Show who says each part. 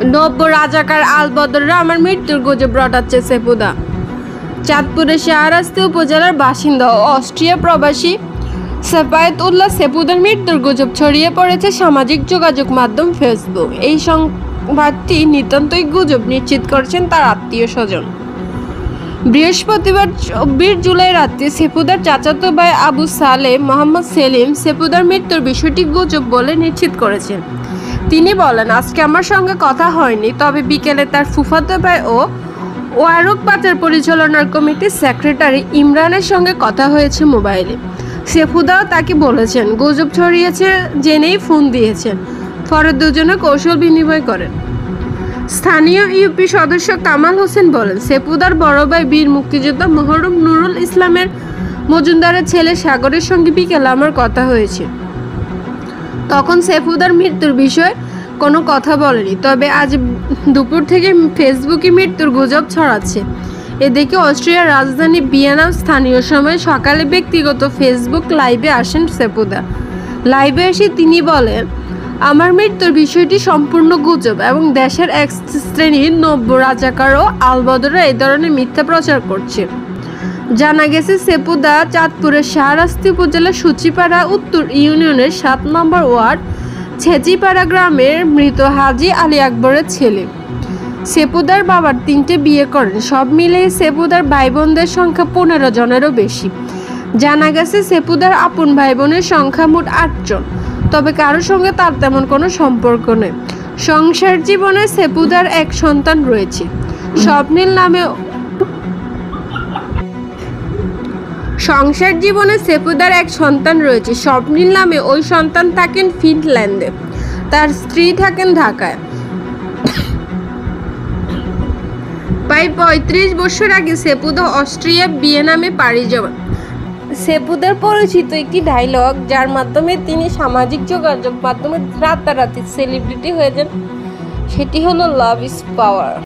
Speaker 1: নব্য রাজাকার আলবদররা আমার মৃত্যুর গুজব রটাচ্ছে সেপুদা। চাঁদপুরের শাহরাস্তি উপজেলার বাসিন্দা ও অস্ট্রিয়া প্রবাসী সাফায়েত উল্লাহ সেপুদার মৃত্যুর গুজব ছড়িয়ে পড়েছে সামাজিক যোগাযোগ মাধ্যম ফেসবুক। এই সংবাদটি নিতান্তই গুজব নিশ্চিত করেছেন তার আত্মীয় স্বজন। বৃহস্পতিবার 24 জুলাই রাতে সেপুদার চাচাতো ভাই আবু সালে মোহাম্মদ সেলিম সেপুদার মৃত্যুর বিষয়টি গুজব বলে নিশ্চিত করেছেন। তিনি বলেন, আজকে আমার সঙ্গে কথা হয়নি, তবে বিকেলে তার ফুফাতো ভাই ও ওয়ারক পাচার পরিচালনার কমিটির সেক্রেটারি ইমরানের সঙ্গে কথা হয়েছে মোবাইলে। সেপুদাও তাকে বলেছেন, গুজব ছড়িয়েছে জেনেই ফোন দিয়েছেন। পরে দুজনে কৌশল বিনিময় করেন। স্থানীয় ইউপি সদস্য কামাল হোসেন বলেন, সেপুদার বড় ভাই বীর মুক্তিযোদ্ধা মোহরম নুরুল ইসলামের মজুমদারের ছেলে সাগরের সঙ্গে বিকেলে আমার কথা হয়েছে। তখন সেপুদার মৃত্যুর বিষয়ে কোনো কথা বলেনি, তবে আজ দুপুর থেকে ফেসবুকে মৃত্যুর গুজব ছড়াচ্ছে। এদিকে অস্ট্রিয়ার রাজধানী ভিয়েনা স্থানীয় সময় সকালে ব্যক্তিগত ফেসবুক লাইভে আসেন সেপুদা। লাইভে এসে তিনি বলেন, আমার মৃত্যুর বিষয়টি সম্পূর্ণ গুজব এবং দেশের এক শ্রেণীর নব্য রাজাকার ও আলবদররা এই ধরনের মিথ্যা প্রচার করছে। জানা গেছে, সেপুদা চাঁদপুরের শাহরাস্তি উপজেলার সূচিপাড়া উত্তর ইউনিয়নের 7 নম্বর ওয়ার্ড ছেচিপাড়া গ্রামের মৃত হাজী আলী আকবরের ছেলে। সেপুদার বাবার 3টে বিয়ে করেন। সব মিলিয়ে সেপুদার ভাই বোনদের সংখ্যা 15 জনেরও বেশি। জানা গেছে, সেপুদার আপন ভাই বোনের সংখ্যা মোট 8 জন, তবে কারোর সঙ্গে তার তেমন কোনো সম্পর্ক নেই। সংসার জীবনে সেপুদার এক সন্তান রয়েছে স্বপ্নীল নামে। স্বপ্নীল নামে ওই সন্তান থাকেন ফিনল্যান্ডে, তার স্ত্রী থাকেন ঢাকায়। প্রায় 35 বছর আগে সেপুদা অস্ট্রিয়া ভিয়েনামে পাড়ি জমান। সেপুদার পরিচিত একটি ডায়লগ, যার মাধ্যমে তিনি সামাজিক যোগাযোগ মাধ্যমে রাতারাতি সেলিব্রিটি হয়ে যান, সেটি হলো লাভ ইজ পাওয়ার।